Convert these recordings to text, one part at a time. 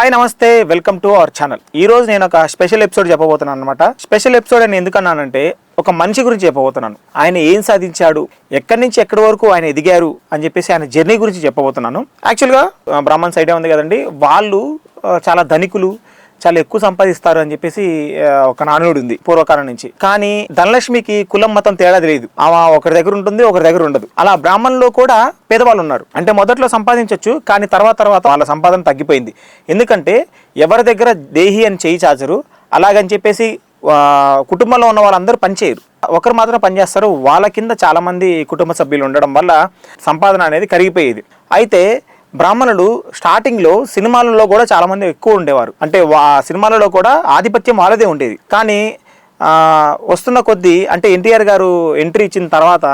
Hi నమస్తే, welcome to our channel. ఈ రోజు నేను ఒక స్పెషల్ ఎపిసోడ్ చెప్పబోతున్నాను అనమాట. స్పెషల్ ఎపిసోడ్ అని ఎందుకన్నానంటే ఒక మనిషి గురించి చెప్పబోతున్నాను. ఆయన ఏం సాధించాడు, ఎక్కడి నుంచి ఎక్కడి వరకు ఆయన ఎదిగారు అని చెప్పేసి ఆయన జర్నీ గురించి చెప్పబోతున్నాను. యాక్చువల్గా బ్రాహ్మణ్స్ ఐడియా ఉంది కదండి, వాళ్ళు చాలా ధనికులు, చాలా ఎక్కువ సంపాదిస్తారు అని చెప్పేసి ఒక నానుడి ఉంది పూర్వకాలం నుంచి. కానీ ధనలక్ష్మికి కులం మతం తేడా తెలియదు. ఆమె ఒకరి దగ్గర ఉంటుంది, ఒకరి దగ్గర ఉండదు. అలా బ్రాహ్మణుల్లో కూడా పేదవాళ్ళు ఉన్నారు. అంటే మొదట్లో సంపాదించవచ్చు, కానీ తర్వాత వాళ్ళ సంపాదన తగ్గిపోయింది. ఎందుకంటే ఎవరి దగ్గర దేహి అని చేయి చాచరు. అలాగని చెప్పేసి కుటుంబంలో ఉన్న వాళ్ళందరూ పనిచేయరు, ఒకరు మాత్రం పనిచేస్తారు. వాళ్ళ కింద చాలా మంది కుటుంబ సభ్యులు ఉండడం వల్ల సంపాదన అనేది కరిగిపోయేది. అయితే బ్రాహ్మణులు స్టార్టింగ్లో సినిమాలలో కూడా చాలామంది ఎక్కువ ఉండేవారు. అంటే సినిమాలలో కూడా ఆధిపత్యం వాళ్ళదే ఉండేది. కానీ వస్తున్న కొద్దీ అంటే ఎన్టీఆర్ గారు ఎంట్రీ ఇచ్చిన తర్వాత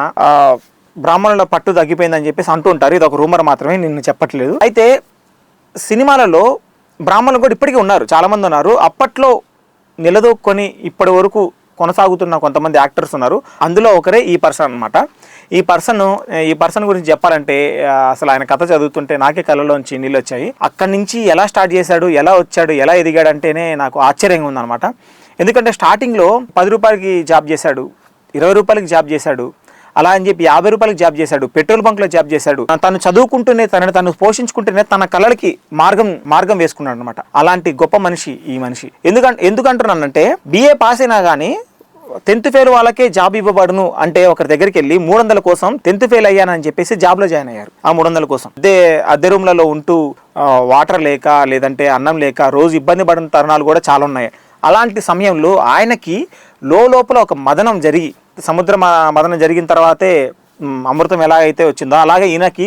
బ్రాహ్మణుల పట్టు తగ్గిపోయిందని చెప్పేసి అంటూ ఉంటారు. ఇది ఒక రూమర్ మాత్రమే, నేను చెప్పట్లేదు. అయితే సినిమాలలో బ్రాహ్మణులు కూడా ఇప్పటికీ ఉన్నారు, చాలామంది ఉన్నారు. అప్పట్లో నిలదొక్కొని ఇప్పటి వరకు కొనసాగుతున్న కొంతమంది యాక్టర్స్ ఉన్నారు. అందులో ఒకరే ఈ పర్సన్ అనమాట. ఈ పర్సన్ గురించి చెప్పాలంటే అసలు ఆయన కథ చదువుతుంటే నాకే కళ్ళలోంచి నీళ్ళు వచ్చాయి. అక్కడి నుంచి ఎలా స్టార్ట్ చేశాడు, ఎలా వచ్చాడు, ఎలా ఎదిగాడు అంటేనే నాకు ఆశ్చర్యంగా ఉందన్నమాట. ఎందుకంటే స్టార్టింగ్లో 10 రూపాయలకి జాబ్ చేశాడు, 20 రూపాయలకి జాబ్ చేశాడు, అలా అని చెప్పి 50 రూపాయలకి జాబ్ చేశాడు, పెట్రోల్ బంక్లో జాబ్ చేశాడు. తను చదువుకుంటూనే తను పోషించుకుంటూనే తన కళలకి మార్గం వేసుకున్నాడు అనమాట. అలాంటి గొప్ప మనిషి ఈ మనిషి. ఎందుకంటున్నానంటే BA పాస్ అయినా కానీ 10th ఫెయిల్ వాళ్ళకే జాబ్ ఇవ్వబడును అంటే ఒకరి దగ్గరికి వెళ్ళి 300 కోసం 10th ఫెయిల్ అయ్యానని చెప్పేసి జాబ్లో జాయిన్ అయ్యారు. ఆ 300 కోసం అద్దె రూమ్లలో ఉంటూ వాటర్ లేక లేదంటే అన్నం లేక రోజు ఇబ్బంది పడిన తరుణాలు కూడా చాలా ఉన్నాయి. అలాంటి సమయంలో ఆయనకి లోపల ఒక మదనం జరిగి, సముద్ర మదనం జరిగిన తర్వాతే అమృతం ఎలా అయితే వచ్చిందో అలాగే ఈయనకి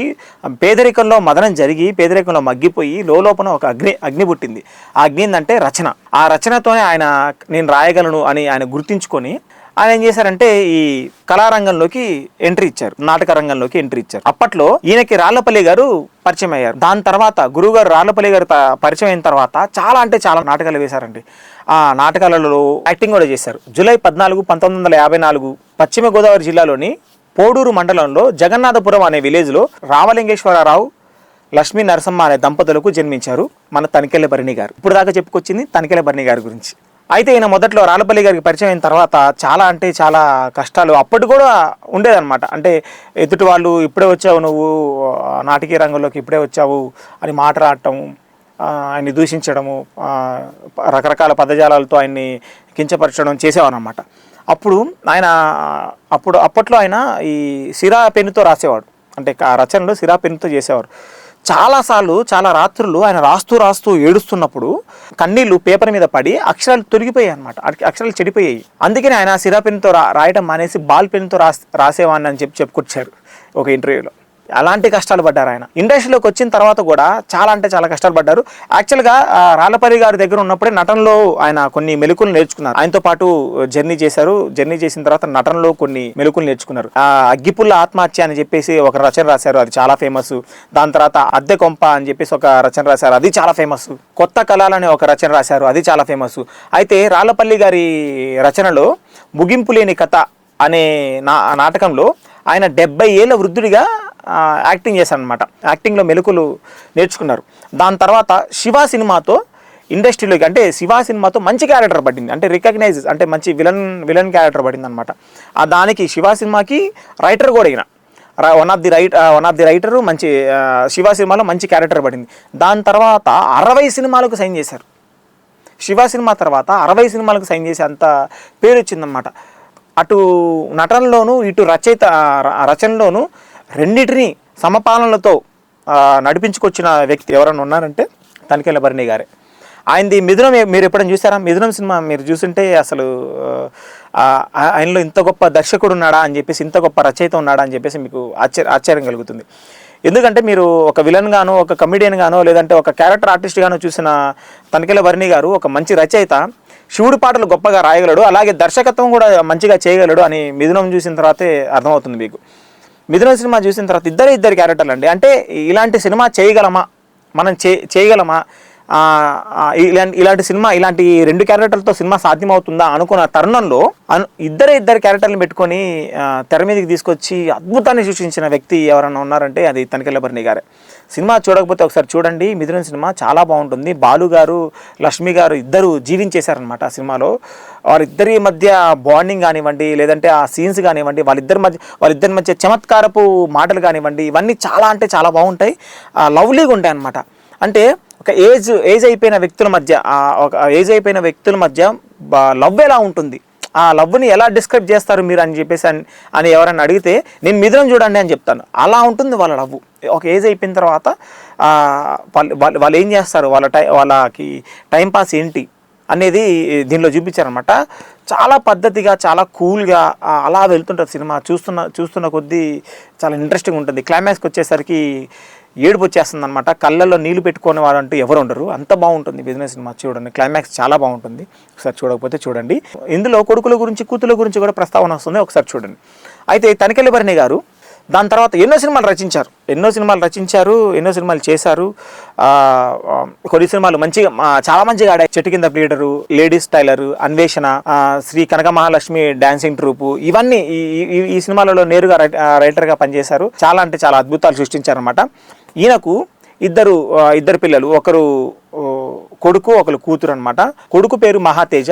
పేదరికంలో మదనం జరిగి పేదరికంలో మగ్గిపోయి లోపల ఒక అగ్ని పుట్టింది. ఆ అగ్ని ఏంటంటే రచన. ఆ రచనతోనే ఆయన నేను రాయగలను అని ఆయన గుర్తించుకొని ఆయన ఏం చేశారంటే ఈ కళారంగంలోకి ఎంట్రీ ఇచ్చారు, నాటక రంగంలోకి ఎంట్రీ ఇచ్చారు. అప్పట్లో ఈయనకి రాళ్లపల్లి గారు పరిచయం అయ్యారు. దాని తర్వాత గురువుగారు రాళ్లపల్లి గారు పరిచయం అయిన తర్వాత చాలా నాటకాలు వేశారండి. ఆ నాటకాలలో యాక్టింగ్ కూడా చేశారు. జూలై 14, 1954 పశ్చిమ గోదావరి జిల్లాలోని పోడూరు మండలంలో జగన్నాథపురం అనే విలేజ్లో రామలింగేశ్వరరావు, లక్ష్మీ నరసమ్మ అనే దంపతులకు జన్మించారు మన తనికెళ్ళ భరణి గారు. ఇప్పుడు దాకా చెప్పుకొచ్చింది తనికెళ్ళ భరణి గారి గురించి. అయితే ఈయన మొదట్లో రాళ్లపల్లి గారికి పరిచయం అయిన తర్వాత చాలా కష్టాలు అప్పటి కూడా ఉండేదన్నమాట. అంటే ఎదుటి వాళ్ళు ఇప్పుడే వచ్చావు, నువ్వు నాటకీయ రంగంలోకి ఇప్పుడే వచ్చావు అని మాట్లాడటం, ఆయన్ని దూషించడము, రకరకాల పదజాలాలతో ఆయన్ని కించపరచడం చేసేవారన్నమాట. అప్పట్లో ఆయన ఈ సిరా పెన్నుతో రాసేవాడు. అంటే రచనలు సిరా పెన్నుతో చేసేవారు. చాలాసార్లు చాలా రాత్రులు ఆయన రాస్తూ ఏడుస్తున్నప్పుడు కన్నీళ్లు పేపర్ మీద పడి అక్షరాలు తొలగిపోయాయి అనమాట, అక్షరాలు చెడిపోయాయి. అందుకని ఆయన సిరా పెన్నుతో రాయటం మానేసి బాల్ పెన్నుతో రాసేవాడిని అని చెప్పుకొచ్చారు ఒక ఇంటర్వ్యూలో. అలాంటి కష్టాలు పడ్డారు ఆయన. ఇండస్ట్రీలోకి వచ్చిన తర్వాత కూడా చాలా కష్టాలు పడ్డారు. యాక్చువల్గా రాళ్లపల్లి గారి దగ్గర ఉన్నప్పుడే నటనలో ఆయన కొన్ని మెలకువలు నేర్చుకున్నారు. ఆయనతో పాటు జర్నీ చేశారు. జర్నీ చేసిన తర్వాత నటనలో కొన్ని మెలకువలు నేర్చుకున్నారు. అగ్గిపుల్ల ఆత్మహత్య అని చెప్పేసి ఒక రచన రాశారు, అది చాలా ఫేమస్. దాని తర్వాత అద్దె కొంప అని చెప్పేసి ఒక రచన రాశారు, అది చాలా ఫేమస్. కొత్త కళలని ఒక రచన రాశారు, అది చాలా ఫేమస్. అయితే రాళ్లపల్లి గారి రచనలో ముగింపు లేని కథ అనే నాటకంలో ఆయన 70 ఏళ్ళ వృద్ధుడిగా యాక్టింగ్ చేశారు అనమాట. యాక్టింగ్లో మెలకులు నేర్చుకున్నారు. దాని తర్వాత శివ సినిమాతో ఇండస్ట్రీలోకి, అంటే శివ సినిమాతో మంచి క్యారెక్టర్ పడింది, అంటే రికగ్నైజ్, అంటే మంచి విలన్ క్యారెక్టర్ పడింది అనమాట. దానికి శివ సినిమాకి రైటర్ కూడా అయిన వన్ ఆఫ్ ది రైటరు మంచి శివ సినిమాలో మంచి క్యారెక్టర్ పడింది. దాని తర్వాత 60 సినిమాలకు సైన్ చేశారు. శివ సినిమా తర్వాత 60 సినిమాలకు సైన్ చేసి అంత పేరు వచ్చిందనమాట. అటు నటనలోను ఇటు రచనలోను రెండింటిని సమపాలనలతో నడిపించుకొచ్చిన వ్యక్తి ఎవరైనా ఉన్నారంటే తనికెళ్ళ భరణి గారే. ఆయనది మిథునం మీరు ఎప్పుడైనా చూసారా? మిథునం సినిమా మీరు చూస్తుంటే అసలు ఆయనలో ఇంత గొప్ప దర్శకుడు ఉన్నాడా అని చెప్పేసి, ఇంత గొప్ప రచయిత ఉన్నాడా అని చెప్పేసి మీకు ఆశ్చర్యం కలుగుతుంది. ఎందుకంటే మీరు ఒక విలన్ గానో, ఒక కమెడియన్ గానో, లేదంటే ఒక క్యారెక్టర్ ఆర్టిస్ట్ గానో చూసిన తనికెళ్ళ భరణి గారు ఒక మంచి రచయిత, శివుడి పాటలు గొప్పగా రాయగలడు, అలాగే దర్శకత్వం కూడా మంచిగా చేయగలడు అని మిథునం చూసిన తర్వాతే అర్థమవుతుంది మీకు. మిథునం సినిమా చూసిన తర్వాత ఇద్దరు క్యారెక్టర్లు అండి. అంటే ఇలాంటి సినిమా చేయగలమా, మనం చేయగలమా, ఇలాంటి సినిమా, ఇలాంటి 2 క్యారెక్టర్లతో సినిమా సాధ్యమవుతుందా అనుకున్న తరుణంలో ఇద్దరు క్యారెక్టర్లను పెట్టుకొని తెర మీదకి తీసుకొచ్చి అద్భుతాన్ని సృష్టించిన వ్యక్తి ఎవరైనా ఉన్నారంటే అది తనికెళ్ళ భరణి గారే. సినిమా చూడకపోతే ఒకసారి చూడండి. మిథునం సినిమా చాలా బాగుంటుంది. బాలు గారు, లక్ష్మి గారు ఇద్దరు జీవించేశారనమాట ఆ సినిమాలో. వాళ్ళిద్దరి మధ్య బాండింగ్ కానివ్వండి, లేదంటే ఆ సీన్స్ కానివ్వండి, వాళ్ళిద్దరి మధ్య చమత్కారపు మాటలు కానివ్వండి, ఇవన్నీ చాలా అంటే చాలా బాగుంటాయి, లవ్లీగా ఉంటాయి అన్నమాట. అంటే ఒక ఏజ్ అయిపోయిన వ్యక్తుల మధ్య లవ్ ఎలా ఉంటుంది, ఆ లవ్ని ఎలా డిస్క్రైబ్ చేస్తారు మీరు అని చెప్పేసి అని ఎవరైనా అడిగితే నేను మిథునం చూడండి అని చెప్తాను. అలా ఉంటుంది వాళ్ళ లవ్. ఒక ఏజ్ అయిపోయిన తర్వాత వాళ్ళు ఏం చేస్తారు, వాళ్ళకి టైంపాస్ ఏంటి అనేది దీనిలో చూపించారనమాట. చాలా పద్ధతిగా, చాలా కూల్గా అలా వెళ్తుంటుంది సినిమా. చూస్తున్న కొద్దీ చాలా ఇంట్రెస్టింగ్ ఉంటుంది. క్లైమాక్స్కి వచ్చేసరికి ఏడుపు వచ్చేస్తుంది అనమాట. కళ్ళల్లో నీళ్లు పెట్టుకునే వారంటూ ఎవరు ఉండరు. అంత బాగుంటుంది బిజినెస్ సినిమా. చూడండి, క్లైమాక్స్ చాలా బాగుంటుంది. ఒకసారి చూడకపోతే చూడండి. ఇందులో కొడుకుల గురించి, కూతుల గురించి కూడా ప్రస్తావన వస్తుంది, ఒకసారి చూడండి. అయితే తనికెళ్ళ భరణి గారు దాని తర్వాత ఎన్నో సినిమాలు రచించారు, ఎన్నో సినిమాలు చేశారు. కొన్ని సినిమాలు చాలా మంచిగా ఆడాయి. చెట్టు కింద ప్లీడరు, లేడీస్ టైలరు, అన్వేషణ, శ్రీ కనక మహాలక్ష్మి డాన్సింగ్ ట్రూపు, ఇవన్నీ ఈ సినిమాలలో నేరుగా రైటర్గా పనిచేశారు. చాలా అంటే చాలా అద్భుతాలు సృష్టించారనమాట. ఈయనకు ఇద్దరు పిల్లలు, ఒకరు కొడుకు, ఒకరు కూతురు అనమాట. కొడుకు పేరు మహాతేజ,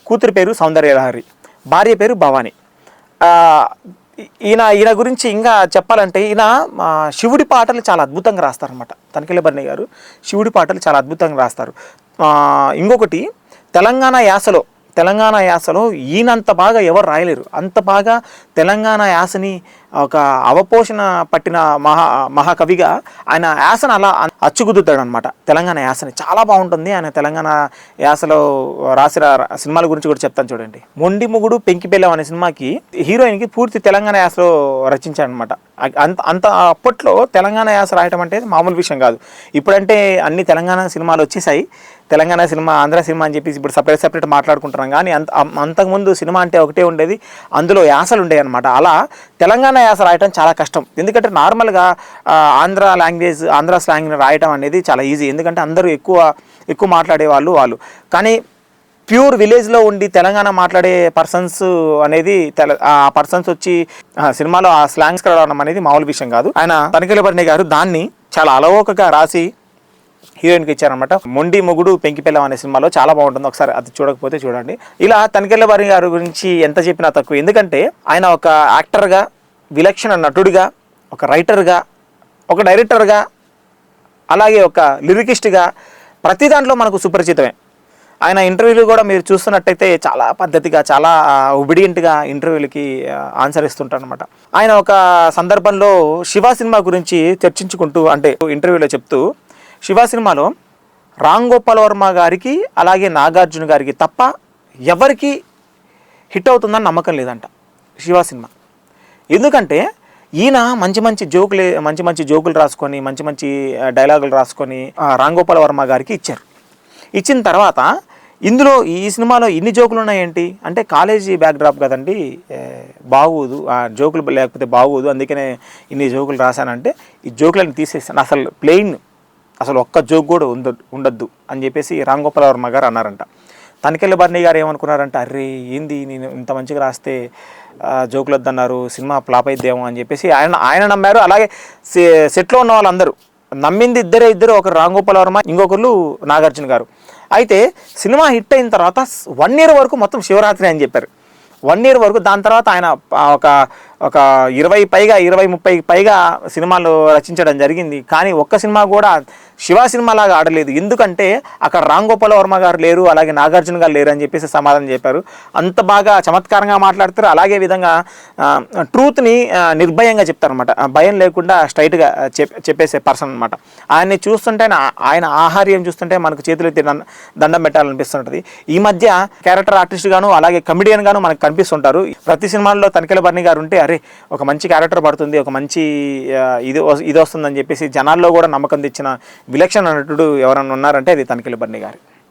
కూతురు పేరు సౌందర్యలహరి, భార్య పేరు భవాని. ఈయన గురించి ఇంకా చెప్పాలంటే ఈయన శివుడి పాటలు చాలా అద్భుతంగా రాస్తారనమాట. తనికెళ్ళ భరణి గారు శివుడి పాటలు చాలా అద్భుతంగా రాస్తారు. ఇంకొకటి తెలంగాణ యాసలో ఈయనంత బాగా ఎవరు రాయలేరు. అంత బాగా తెలంగాణ యాసని ఒక అవపోషణ పట్టిన మహాకవిగా ఆయన యాసను అలా అచ్చుకుదుతాడు అనమాట. తెలంగాణ యాసని చాలా బాగుంటుంది. ఆయన తెలంగాణ యాసలో రాసిన సినిమాల గురించి కూడా చెప్తాను చూడండి. మొండి మొగుడు పెంకి పెళ్ళం అనే సినిమాకి హీరోయిన్కి పూర్తి తెలంగాణ యాసలో రచించాడు అనమాట. అంత అప్పట్లో తెలంగాణ యాస రాయటం అంటే మామూలు విషయం కాదు. ఇప్పుడంటే అన్ని తెలంగాణ సినిమాలు వచ్చేసాయి. తెలంగాణ సినిమా, ఆంధ్ర సినిమా అని చెప్పేసి ఇప్పుడు సపరేట్ మాట్లాడుకుంటున్నాం. కానీ అంతకుముందు సినిమా అంటే ఒకటే ఉండేది, అందులో యాసలు ఉండేవి అనమాట. అలా తెలంగాణ యాస రాయటం చాలా కష్టం. ఎందుకంటే నార్మల్గా ఆంధ్ర స్లాంగ్ని రాయటం అనేది చాలా ఈజీ. ఎందుకంటే అందరూ ఎక్కువ మాట్లాడే వాళ్ళు. కానీ ప్యూర్ విలేజ్లో ఉండి తెలంగాణ మాట్లాడే పర్సన్స్ అనేది ఆ పర్సన్స్ వచ్చి సినిమాలో ఆ స్లాంగ్స్ రావడం అనేది మామూలు విషయం కాదు. ఆయన తనికెళ్ళ భరణి గారు దాన్ని చాలా అలవోకగా రాసి హీరోయిన్కి ఇచ్చారనమాట. మొండి మొగుడు పెంకి పెళ్ళం అనే సినిమాలో చాలా బాగుంటుంది. ఒకసారి అది చూడకపోతే చూడండి. ఇలా తనికెళ్ళ భరణి గారి గురించి ఎంత చెప్పినా తక్కువ. ఎందుకంటే ఆయన ఒక యాక్టర్గా, విలక్షణ నటుడిగా, ఒక రైటర్గా, ఒక డైరెక్టర్గా, అలాగే ఒక లిరికిస్ట్గా ప్రతి దాంట్లో మనకు సుపరిచితమే. ఆయన ఇంటర్వ్యూలు కూడా మీరు చూస్తున్నట్టయితే చాలా పద్ధతిగా, చాలా ఒబిడియంట్గా ఇంటర్వ్యూలకి ఆన్సర్ ఇస్తుంటారు అనమాట. ఆయన ఒక సందర్భంలో శివ సినిమా గురించి చర్చించుకుంటూ, అంటే ఇంటర్వ్యూలో చెప్తూ, శివ సినిమాలో రామ్ గోపాల్ వర్మ గారికి అలాగే నాగార్జున గారికి తప్ప ఎవరికి హిట్ అవుతుందని నమ్మకం లేదంట శివ సినిమా. ఎందుకంటే ఈయన మంచి జోకులు రాసుకొని, మంచి డైలాగులు రాసుకొని రామ్ గోపాల్ వర్మ గారికి ఇచ్చారు. ఇచ్చిన తర్వాత ఇందులో ఈ సినిమాలో ఇన్ని జోకులు ఉన్నాయేంటి అంటే, కాలేజీ బ్యాక్డ్రాప్ కదండి, బాగోదు ఆ జోకులు లేకపోతే బాగోదు, అందుకనే ఇన్ని జోకులు రాశానంటే ఈ జోకులను తీసేసాను, అసలు ఒక్క జోక్ కూడా ఉండద్దు అని చెప్పేసి రామ్ గోపాల్ వర్మ గారు అన్నారంట. తనికెళ్ళ భరణి గారు ఏమనుకున్నారంటే, అరే ఏంది నేను ఇంత మంచిగా రాస్తే జోకులు వద్దన్నారు, సినిమా ఫ్లాప్ అయిద్దేమో అని చెప్పేసి ఆయన నమ్మారు. అలాగే సెట్లో ఉన్న వాళ్ళందరూ నమ్మింది ఇద్దరు, ఒకరు రామ్ గోపాల్ వర్మ, ఇంకొకరు నాగార్జున గారు. అయితే సినిమా హిట్ అయిన తర్వాత 1 year వరకు మొత్తం శివరాత్రి అని చెప్పారు. 1 year వరకు. దాని తర్వాత ఆయన ఒక 20-30 పైగా సినిమాలు రచించడం జరిగింది. కానీ ఒక్క సినిమా కూడా శివ సినిమాలాగా ఆడలేదు. ఎందుకంటే అక్కడ రామ్ గోపాల్ వర్మ గారు లేరు, అలాగే నాగార్జున గారు లేరు అని చెప్పేసి సమాధానం చెప్పారు. అంత బాగా చమత్కారంగా మాట్లాడతారు. అలాగే విధంగా ట్రూత్ని నిర్భయంగా చెప్తారనమాట. భయం లేకుండా స్ట్రైట్గా చెప్పేసే పర్సన్ అనమాట. ఆయన్ని చూస్తుంటే, ఆయన ఆహార్యం చూస్తుంటే మనకు చేతులు ఎత్తి దండం పెట్టాలనిపిస్తుంటుంది. ఈ మధ్య క్యారెక్టర్ ఆర్టిస్ట్ గాను అలాగే కమిడియన్ గాను మనకు కనిపిస్తుంటారు. ప్రతి సినిమాల్లో తనికెళ్ళ భరణి గారు ఉంటే అరే ఒక మంచి క్యారెక్టర్ పడుతుంది, ఒక మంచి ఇది వస్తుందని చెప్పేసి జనాల్లో కూడా నమ్మకం తెచ్చిన విలక్షణ నటుడు ఎవరన్నా ఉన్నారంటే అది తనికెళ్ళ భరణి గారు.